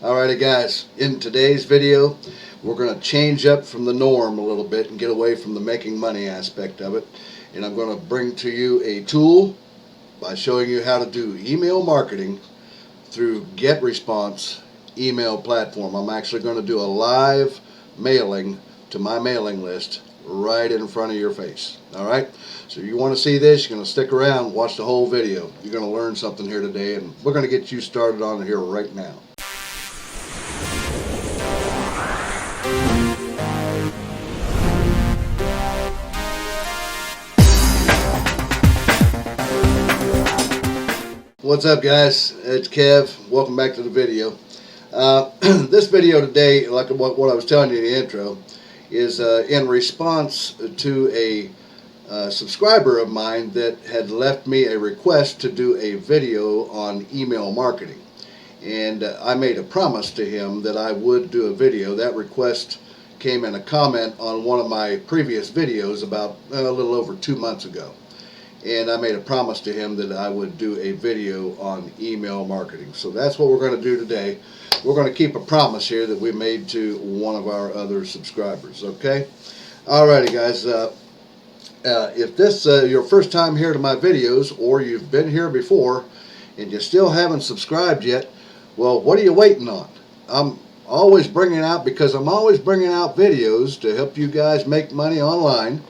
Alrighty guys, in today's video we're going to change up from the norm a little bit and get away from the making money aspect of it, and I'm going to bring to you a tool by showing you how to do email marketing through GetResponse email platform. I'm actually going to do a live mailing to my mailing list right in front of your face. Alright, so you want to see this, you're going to stick around, watch the whole video. You're going to learn something here today, and we're going to get you started on it here right now. What's up guys, it's Kev. Welcome back to the video. This video today, like what I was telling you in the intro, is in response to a subscriber of mine that had left me a request to do a video on email marketing. And I made a promise to him that I would do a video. That request came in a comment on one of my previous videos about a little over 2 months ago. And I made a promise to him that I would do a video on email marketing. So that's what we're going to do today. We're going to keep a promise here that we made to one of our other subscribers, okay? Alrighty guys, if this your first time here to my videos, or you've been here before and you still haven't subscribed yet, well, what are you waiting on? I'm always bringing out videos to help you guys make money online,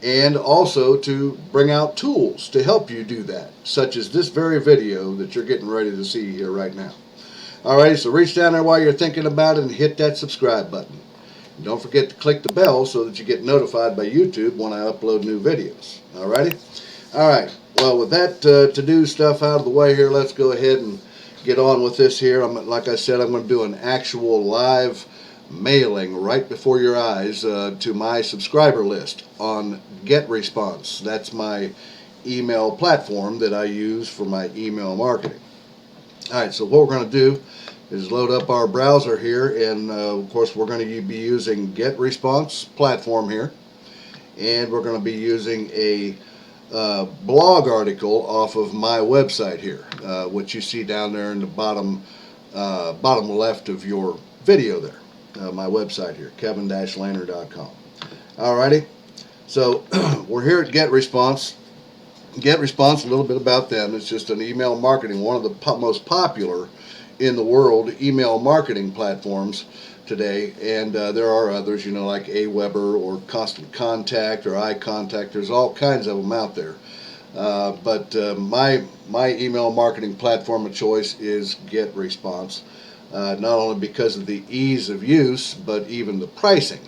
and also to bring out tools to help you do that, such as this very video that you're getting ready to see here right now. Alright, so reach down there while you're thinking about it and hit that subscribe button. And don't forget to click the bell so that you get notified by YouTube when I upload new videos. Alrighty? Alright, well, with that to-do stuff out of the way here, let's go ahead and get on with this here. Like I said, I'm going to do an actual live mailing right before your eyes to my subscriber list on GetResponse. That's my email platform that I use for my email marketing. Alright, so what we're going to do is load up our browser here, and of course we're going to be using GetResponse platform here, and we're going to be using a blog article off of my website here, which you see down there in the bottom left of your video there. My website here, kevin-lehner.com. Alrighty, so we're here at GetResponse. GetResponse, a little bit about them. It's just an email marketing, one of the most popular in the world email marketing platforms today. And there are others, you know, like Aweber or Constant Contact or iContact. There's all kinds of them out there. But my email marketing platform of choice is GetResponse. Not only because of the ease of use, but even the pricing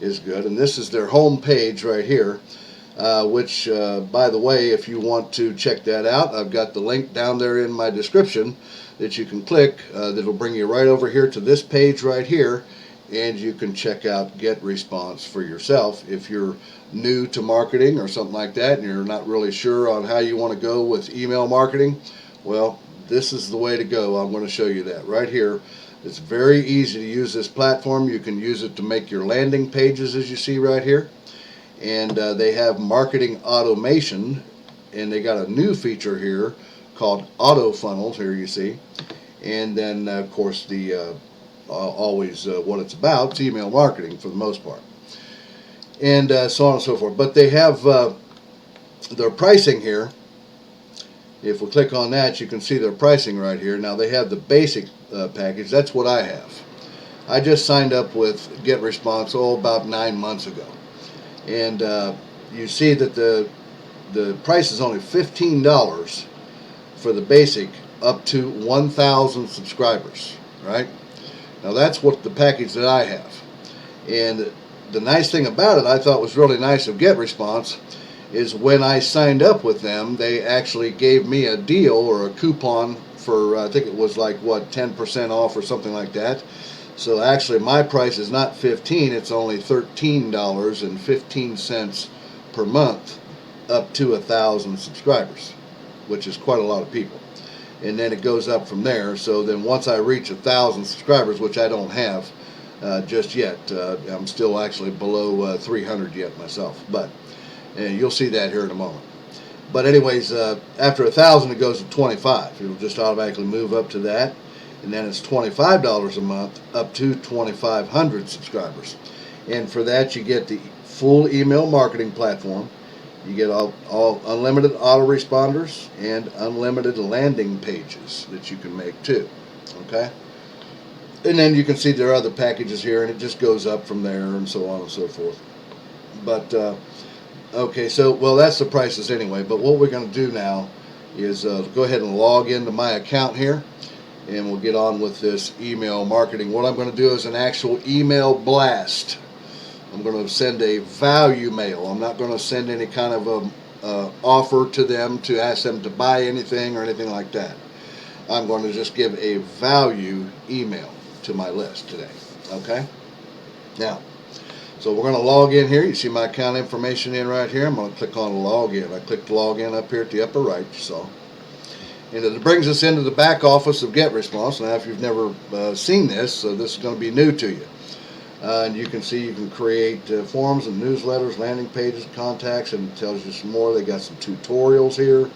is good. And this is their home page right here, which, by the way, if you want to check that out, I've got the link down there in my description that you can click. That'll bring you right over here to this page right here, and you can check out GetResponse for yourself. If you're new to marketing or something like that, and you're not really sure on how you want to go with email marketing, well, this is the way to go. I'm going to show you that right here. It's very easy to use this platform. You can use it to make your landing pages, as you see right here. And they have marketing automation, and they got a new feature here called auto funnels, here you see. And then of course the always what it's about, it's email marketing for the most part, and so on and so forth. But they have their pricing here. If we click on that, you can see their pricing right here. Now they have the basic package. That's what I have. I just signed up with GetResponse about 9 months ago, and you see that the price is only $15 for the basic, up to 1,000 subscribers. Right now, that's what the package that I have. And the nice thing about it, I thought was really nice of GetResponse, is when I signed up with them, they actually gave me a deal or a coupon for, I think it was like, what, 10% off or something like that. So actually my price is not $15, it's only $13.15 per month, up to 1,000 subscribers, which is quite a lot of people. And then it goes up from there. So then once I reach 1,000 subscribers, which I don't have just yet, I'm still actually below 300 yet myself, but and you'll see that here in a moment. But anyways, after 1,000 it goes to 25. It'll just automatically move up to that. and then it's $25 a month up to 2,500 subscribers. And for that, you get the full email marketing platform. You get all unlimited autoresponders and unlimited landing pages that you can make too. Okay? And then you can see there are other packages here, and it just goes up from there and so on and so forth. But, okay, so, well, that's the prices anyway. But what we're going to do now is go ahead and log into my account here, and we'll get on with this email marketing. What I'm going to do is an actual email blast. I'm going to send a value mail. I'm not going to send any kind of a offer to them to ask them to buy anything or anything like that. I'm going to just give a value email to my list today. Okay? Now, so we're going to log in here. You see my account information in right here. I'm going to click on login. I clicked login up here at the upper right, you saw. And it brings us into the back office of GetResponse. Now, if you've never seen this, this is going to be new to you. And you can see you can create forms and newsletters, landing pages, contacts, and it tells you some more. They got some tutorials here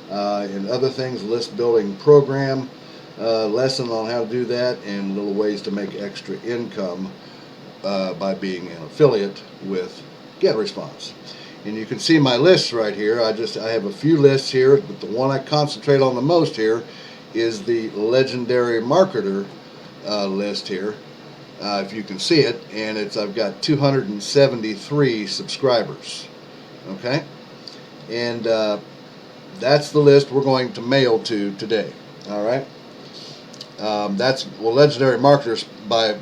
and other things, list building program, lesson on how to do that, and little ways to make extra income by being an affiliate with GetResponse. And you can see my lists right here. I have a few lists here, but the one I concentrate on the most here is the Legendary Marketer list here. If you can see it, and I've got 273 subscribers. Okay, and that's the list we're going to mail to today. All right, Legendary Marketers. By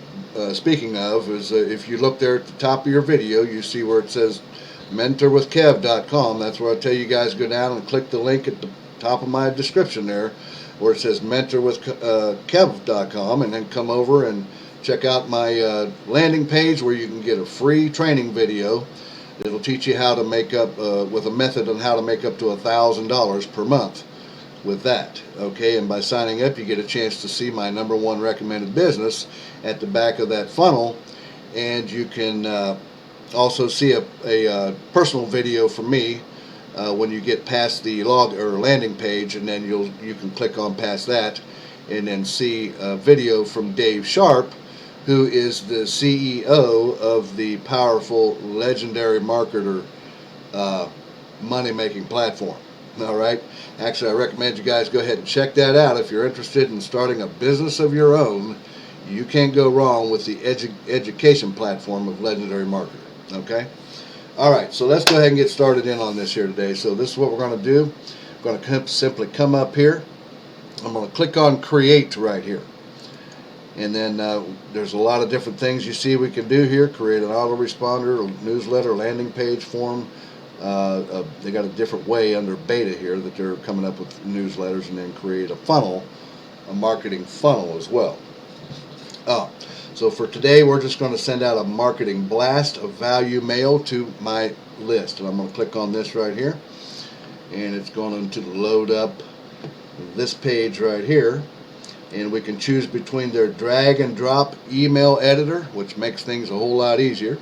speaking of, is if you look there at the top of your video, you see where it says mentorwithkev.com. That's where I tell you guys go down and click the link at the top of my description there, where it says mentorwithkev.com, and then come over and check out my landing page where you can get a free training video. It'll teach you how to make up with a method on how to make up to $1,000 per month with that. Okay, and by signing up, you get a chance to see my #1 recommended business at the back of that funnel, and you can also see a personal video from me when you get past the landing page, and then you can click on past that and then see a video from Dave Sharp, who is the CEO of the powerful Legendary Marketer money-making platform. All right. Actually, I recommend you guys go ahead and check that out if you're interested in starting a business of your own. You can't go wrong with the education platform of Legendary Marketer. Okay. All right. So let's go ahead and get started in on this here today. So this is what we're going to do. We're going to simply come up here. I'm going to click on Create right here. And then there's a lot of different things you see we can do here. Create an autoresponder, a newsletter, landing page form. They got a different way under beta here that they're coming up with newsletters, and then create a funnel, a marketing funnel as well. So for today, we're just going to send out a marketing blast of value mail to my list. And I'm going to click on this right here. And it's going to load up this page right here. And we can choose between their drag and drop email editor, which makes things a whole lot easier,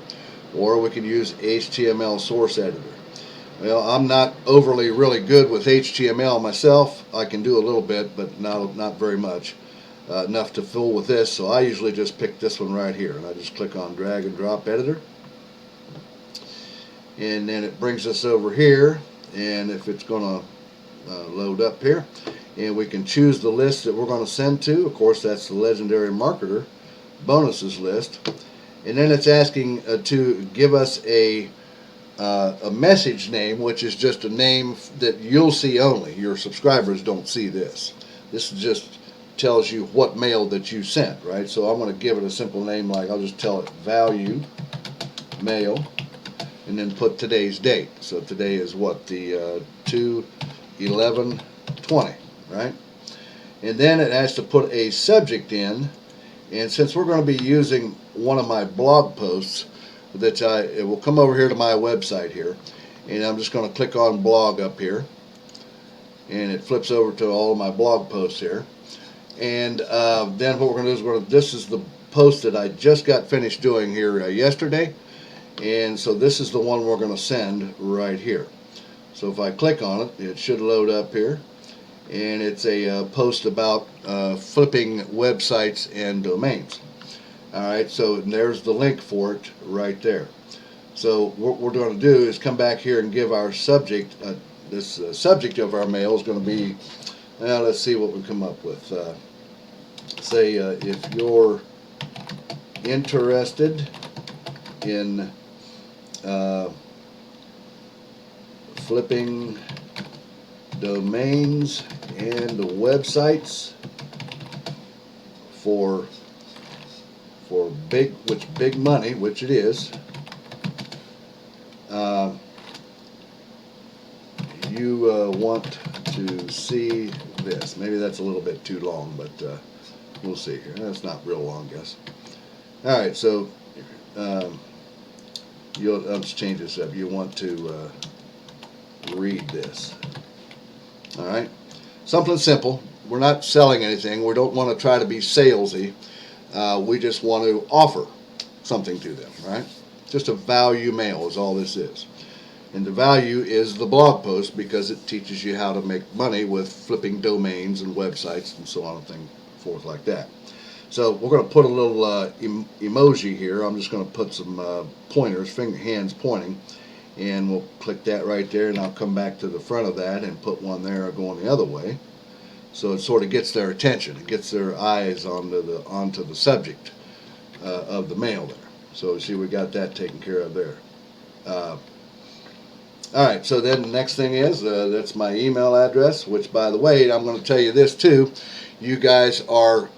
or we can use HTML source editor. Well, I'm not overly really good with HTML myself. I can do a little bit, but not very much, enough to fool with this. So I usually just pick this one right here, and I just click on drag and drop editor. And then it brings us over here, and if it's going to load up here, and we can choose the list that we're going to send to. Of course, that's the Legendary Marketer bonuses list. And then it's asking to give us a message name, which is just a name that you'll see only. Your subscribers don't see this. This just tells you what mail that you sent, right? So I'm going to give it a simple name, like I'll just tell it value mail, and then put today's date. So today is what, the 2/11/20, right? And then it has to put a subject in, and since we're going to be using one of my blog posts, that it will come over here to my website here, and I'm just going to click on blog up here, and it flips over to all of my blog posts here. And then what we're going to do is this is the post that I just got finished doing here yesterday, and so this is the one we're going to send right here. So if I click on it, it should load up here, and it's a post about flipping websites and domains. Alright, so there's the link for it right there. So what we're going to do is come back here and give our subject, this subject of our mail is going to be, let's see what we come up with. Say if you're interested in flipping domains and websites for big money, which it is, you want to see this. Maybe that's a little bit too long, but we'll see here. That's not real long, I guess. All right, so I'll just change this up. You want to read this. All right, something simple. We're not selling anything. We don't want to try to be salesy. We just want to offer something to them, right? Just a value mail is all this is. And the value is the blog post because it teaches you how to make money with flipping domains and websites and so on and forth like that. So we're going to put a little emoji here. I'm just going to put some pointers, hands pointing, and we'll click that right there, and I'll come back to the front of that and put one there going the other way. So it sort of gets their attention. It gets their eyes onto the subject of the mail there. So see, we got that taken care of there. All right, so then the next thing is, that's my email address, which, by the way, I'm going to tell you this too. You guys are,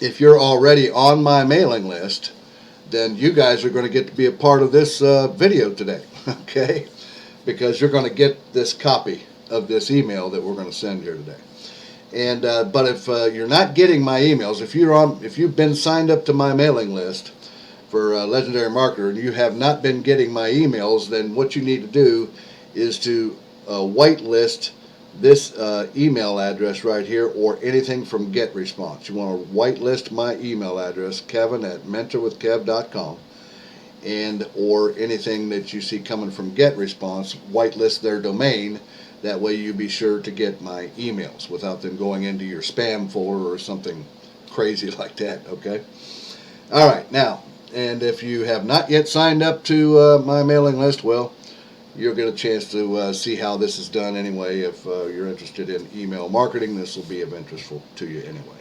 if you're already on my mailing list, then you guys are going to get to be a part of this video today, okay? Because you're going to get this copy of this email that we're going to send here today. And but if you're not getting my emails, if you've been signed up to my mailing list for Legendary Marketer and you have not been getting my emails, then what you need to do is to whitelist this email address right here, or anything from GetResponse. You want to whitelist my email address, kevin@mentorwithkev.com, and or anything that you see coming from GetResponse, whitelist their domain. That way you be sure to get my emails without them going into your spam folder or something crazy like that, okay? All right, now, and if you have not yet signed up to my mailing list, well, you'll get a chance to see how this is done anyway. If you're interested in email marketing, this will be of interest to you anyway,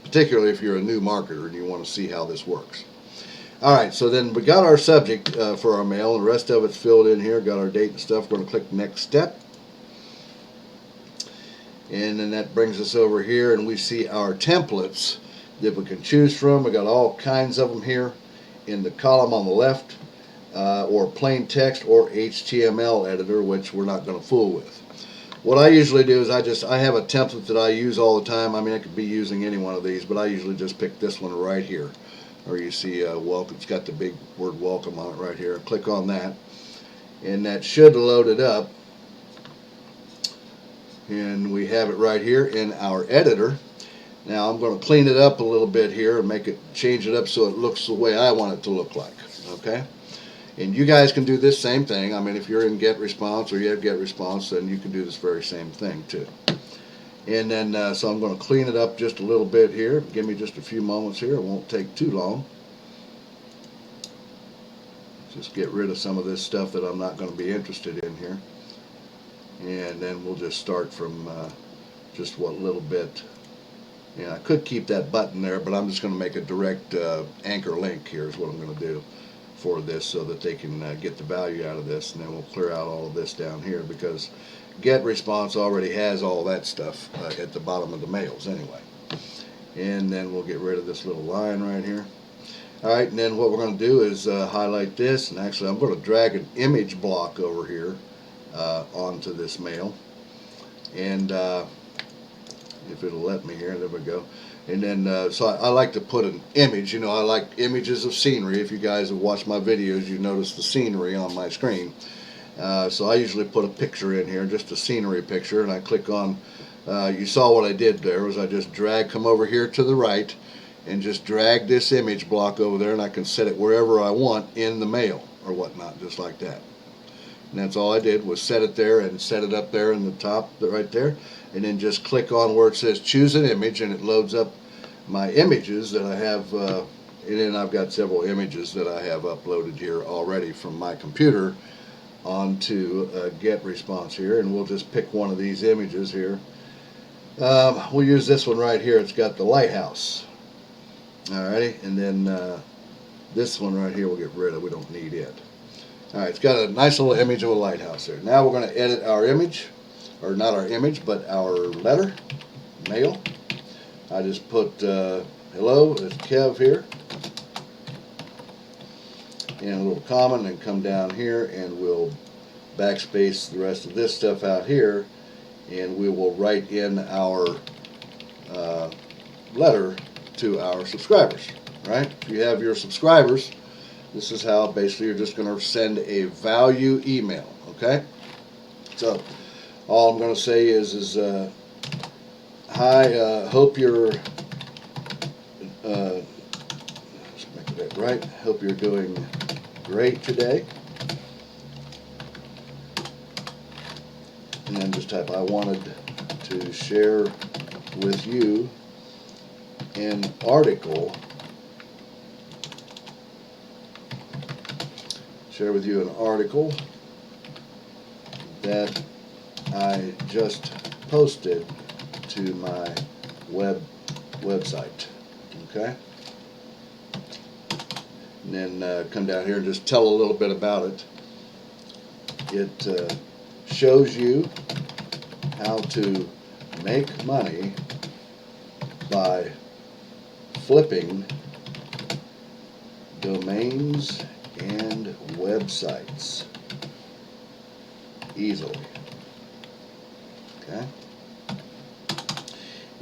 particularly if you're a new marketer and you want to see how this works. All right, so then we got our subject for our mail, and the rest of it's filled in here. Got our date and stuff. We're going to click Next Step. And then that brings us over here, and we see our templates that we can choose from. We got all kinds of them here in the column on the left, or plain text or HTML editor, which we're not going to fool with. What I usually do is I have a template that I use all the time. I mean, I could be using any one of these, but I usually just pick this one right here, or you see welcome. It's got the big word welcome on it right here. Click on that, and that should load it up. And we have it right here in our editor. Now I'm going to clean it up a little bit here and change it up so it looks the way I want it to look like, okay? And you guys can do this same thing. I mean, if you're in GetResponse or you have GetResponse, then you can do this very same thing too. And then, so I'm going to clean it up just a little bit here. Give me just a few moments here. It won't take too long. Just get rid of some of this stuff that I'm not going to be interested in here. And then we'll just start from just what little bit. I could keep that button there, but I'm just going to make a direct anchor link here is what I'm going to do for this, so that they can get the value out of this. And then we'll clear out all of this down here, because GetResponse already has all that stuff at the bottom of the mails anyway. And then we'll get rid of this little line right here. Alright, and then what we're going to do is highlight this, and actually I'm going to drag an image block over here onto this mail, and if it'll let me here, there we go. And then so I like to put an image. I like images of scenery. If you guys have watched my videos, you notice the scenery on my screen. So I usually put a picture in here, just a scenery picture, and I click on, you saw what I did there was I just come over here to the right and just drag this image block over there, and I can set it wherever I want in the mail or whatnot, just like that. And that's all I did was set it there and set it up there in the top right there, and then just click on where it says choose an image, and it loads up my images that I have, and then I've got several images that I have uploaded here already from my computer onto GetResponse here, and we'll just pick one of these images here. We'll use this one right here. It's got the lighthouse. Alrighty, and then this one right here we'll get rid of. We don't need it. Alright, it's got a nice little image of a lighthouse there. Now we're going to edit our image, or not our image, but our letter, mail. I just put hello, it's Kev here, and a little comment, and come down here and we'll backspace the rest of this stuff out here, and we will write in our letter to our subscribers, right? If you have your subscribers, this is how basically you're just going to send a value email, okay? So all I'm going to say is hi, hope you're let's make that right. Hope you're doing great today. And then just type I wanted to share with you an article. Share with you an article that I just posted to my website. Okay? And then come down here and just tell a little bit about it. It shows you how to make money by flipping domains and websites easily. Okay?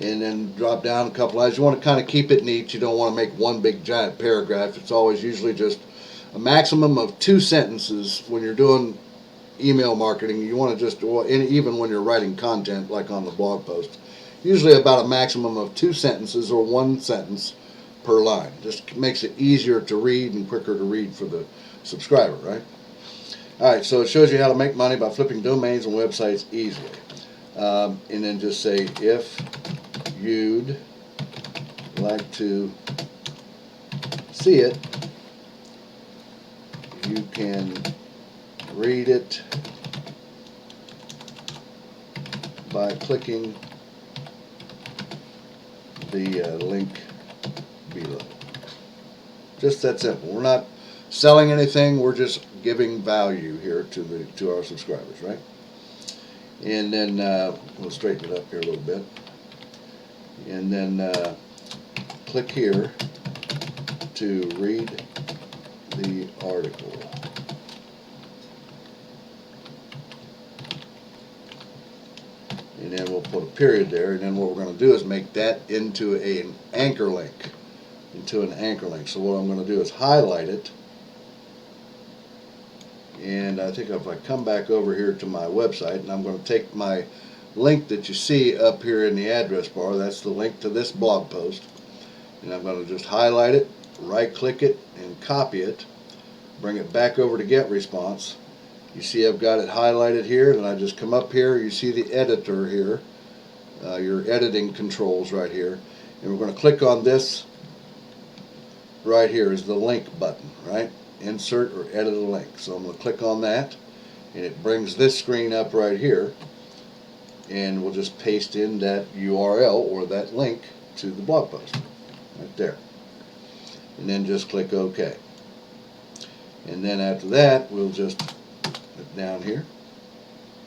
And then drop down a couple lines. You want to kind of keep it neat. You don't want to make one big giant paragraph. It's always usually just a maximum of 2 sentences when you're doing email marketing. You want to just, well, even when you're writing content like on the blog post, usually about a maximum of 2 sentences or 1 sentence per line. Just makes it easier to read and quicker to read for the subscriber, right? Alright, so it shows you how to make money by flipping domains and websites easily. And then just say, if you'd like to see it, you can read it by clicking the link below. Just that simple. We're not selling anything. We're just giving value here to our subscribers, right? And then we'll straighten it up here a little bit. And then click here to read the article. And then we'll put a period there, and then what we're going to do is make that into an anchor link. So what I'm going to do is highlight it, and I think if I come back over here to my website, and I'm going to take my link that you see up here in the address bar, that's the link to this blog post, and I'm going to just highlight it, right click it, and copy it, bring it back over to GetResponse. You see I've got it highlighted here, and I just come up here, you see the editor here, your editing controls right here, and we're going to click on this right here is the link button, right? Insert or edit a link. So I'm going to click on that, and it brings this screen up right here, and we'll just paste in that URL or that link to the blog post right there, and then just click OK. And then after that we'll just click down here,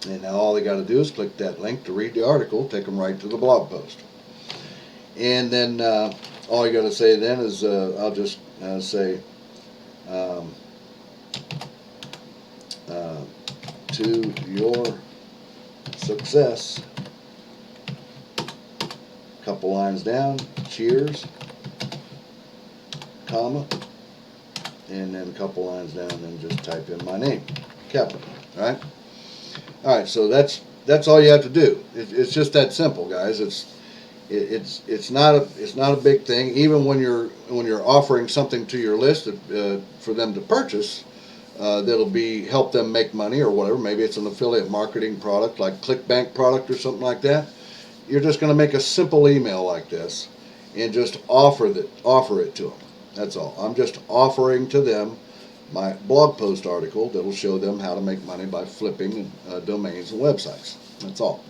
and now all they got to do is click that link to read the article, take them right to the blog post. And then all you got to say then is I'll just say to your success, couple lines down, cheers, comma, and then a couple lines down, and just type in my name, capital. Right? All right, so that's all you have to do. It's just that simple, guys. It's not a big thing. Even when you're offering something to your list for them to purchase, that'll be help them make money or whatever. Maybe it's an affiliate marketing product like ClickBank product or something like that. You're just going to make a simple email like this and just offer it to them. That's all. I'm just offering to them my blog post article that'll show them how to make money by flipping domains and websites. That's all.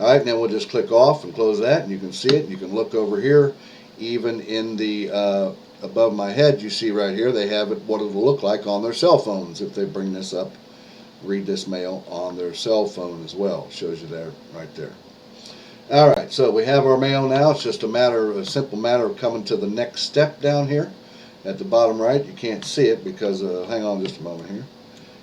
All right, now we'll just click off and close that, and you can see it. You can look over here, even in the above my head, you see right here, they have it what it'll look like on their cell phones if they bring this up, read this mail on their cell phone as well. It shows you there, right there. All right, so we have our mail now. It's just a simple matter of coming to the next step down here at the bottom right. You can't see it because, hang on just a moment here.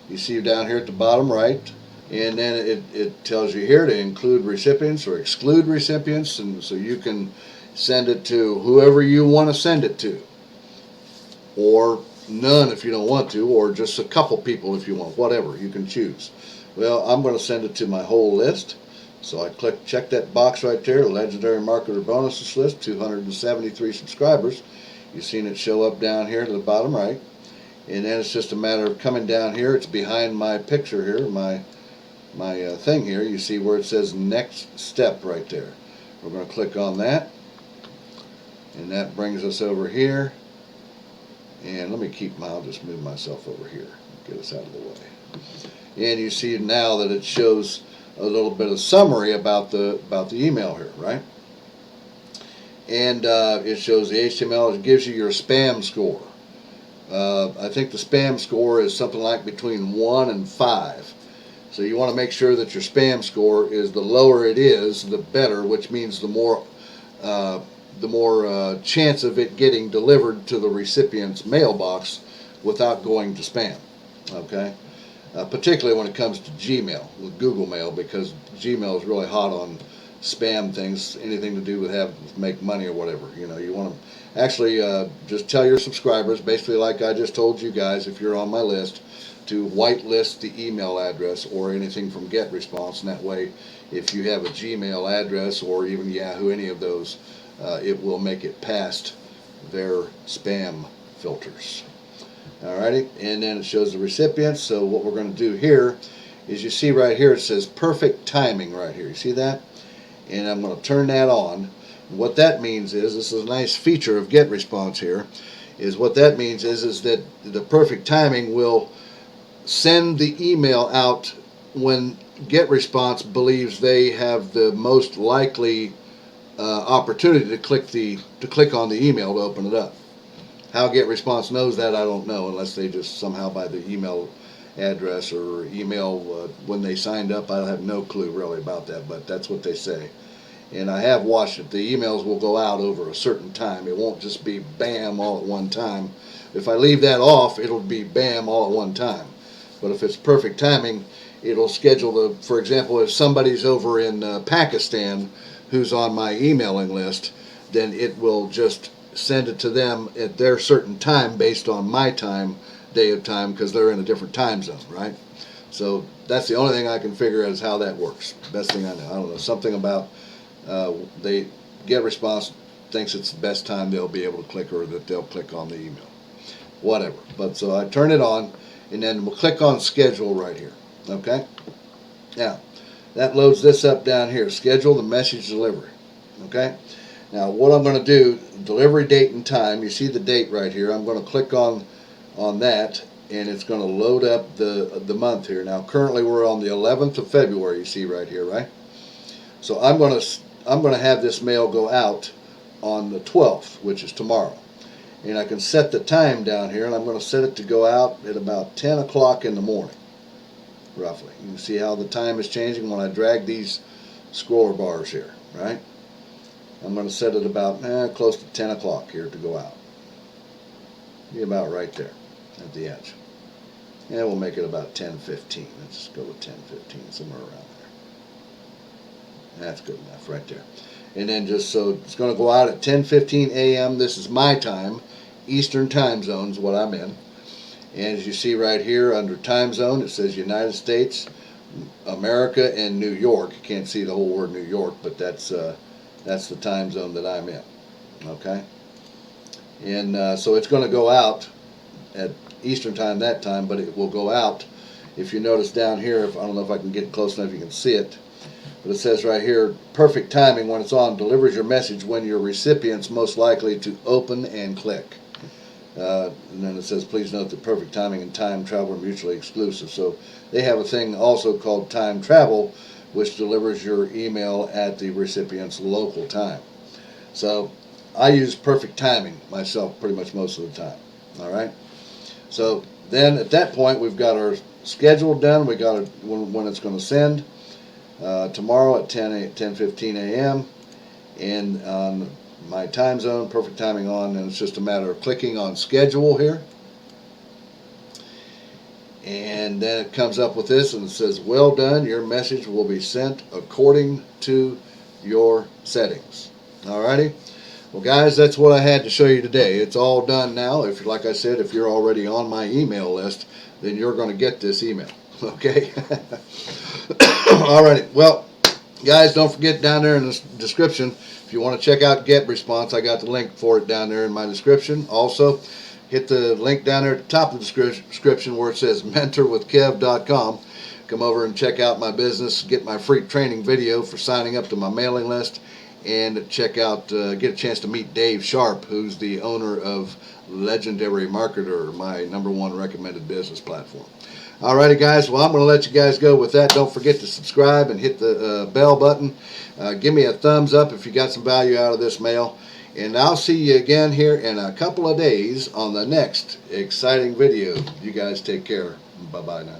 You see down here at the bottom right, and then it tells you here to include recipients or exclude recipients, and so you can send it to whoever you want to send it to, or none if you don't want to, or just a couple people if you want, whatever, you can choose. Well, I'm going to send it to my whole list. So I check that box right there, Legendary Marketer Bonuses list, 273 subscribers. You've seen it show up down here to the bottom right. And then it's just a matter of coming down here. It's behind my picture here, my thing here. You see where it says next step right there. We're going to click on that. And that brings us over here. And let me I'll just move myself over here. Get us out of the way. And you see now that it shows a little bit of summary about the email here, right? And it shows the HTML. It gives you your spam score. I think the spam score is something like between 1 and 5. So you want to make sure that your spam score is, the lower it is, the better, which means the more chance of it getting delivered to the recipient's mailbox without going to spam. Okay. Particularly when it comes to Gmail with Google Mail, because Gmail is really hot on spam things, anything to do with make money or whatever. You know, you want to actually just tell your subscribers, basically like I just told you guys, if you're on my list, to whitelist the email address or anything from GetResponse, and that way, if you have a Gmail address or even Yahoo, any of those, it will make it past their spam filters. Alrighty, and then it shows the recipients. So what we're going to do here is, you see right here it says perfect timing right here. You see that? And I'm going to turn that on. What that means is, this is a nice feature of GetResponse here, is what that means is that the perfect timing will send the email out when GetResponse believes they have the most likely opportunity to click on the email to open it up. How GetResponse knows that, I don't know, unless they just somehow by the email address or email when they signed up. I have no clue really about that, but that's what they say. And I have watched it. The emails will go out over a certain time. It won't just be bam all at one time. If I leave that off, it'll be bam all at one time. But if it's perfect timing, it'll schedule for example, if somebody's over in Pakistan who's on my emailing list, then it will just send it to them at their certain time based on my day of time, because they're in a different time zone, right? So that's the only thing I can figure out is how that works. Best thing I know. I don't know, something about they GetResponse thinks it's the best time they'll be able to click, or that they'll click on the email, whatever. But so I turn it on, and then we'll click on schedule right here. Okay, now that loads this up down here, schedule the message delivery. Okay, now what I'm going to do, delivery date and time, you see the date right here. I'm going to click on that, and it's going to load up the month here. Now currently we're on the 11th of February, you see right here, right? So I'm going to have this mail go out on the 12th, which is tomorrow. And I can set the time down here, and I'm going to set it to go out at about 10 o'clock in the morning, roughly. You can see how the time is changing when I drag these scroller bars here, right? I'm going to set it about close to 10 o'clock here to go out. Be about right there at the edge. And we'll make it about 10:15. Let's just go with 10:15, somewhere around there. That's good enough right there. And then just so it's going to go out at 10:15 a.m. This is my time. Eastern time zone is what I'm in. And as you see right here under time zone, it says United States, America, and New York. You can't see the whole word New York, but that's the time zone that I'm in. Okay? And so it's going to go out at Eastern time that time, but it will go out. If you notice down here, I don't know if I can get close enough, you can see it, but it says right here, perfect timing when it's on, delivers your message when your recipient's most likely to open and click. And then it says, please note that perfect timing and time travel are mutually exclusive. So they have a thing also called time travel, which delivers your email at the recipient's local time. So I use perfect timing myself pretty much most of the time. All right. So then at that point, we've got our schedule done. We got it when it's going to send tomorrow at 10:15 a.m. and on my time zone, perfect timing on, and it's just a matter of clicking on schedule here. And then it comes up with this and it says, well done, your message will be sent according to your settings. Alrighty. Well, guys, that's what I had to show you today. It's all done now. If, like I said, if you're already on my email list, then you're going to get this email. Okay? Alrighty. Well, guys, don't forget down there in the description, if you want to check out GetResponse, I got the link for it down there in my description. Also, hit the link down there at the top of the description where it says mentorwithkev.com. Come over and check out my business, get my free training video for signing up to my mailing list, and check out, get a chance to meet Dave Sharp, who's the owner of Legendary Marketer, my #1 recommended business platform. Alrighty, guys, well, I'm going to let you guys go with that. Don't forget to subscribe and hit the bell button. Give me a thumbs up if you got some value out of this mail. And I'll see you again here in a couple of days on the next exciting video. You guys take care. Bye-bye now.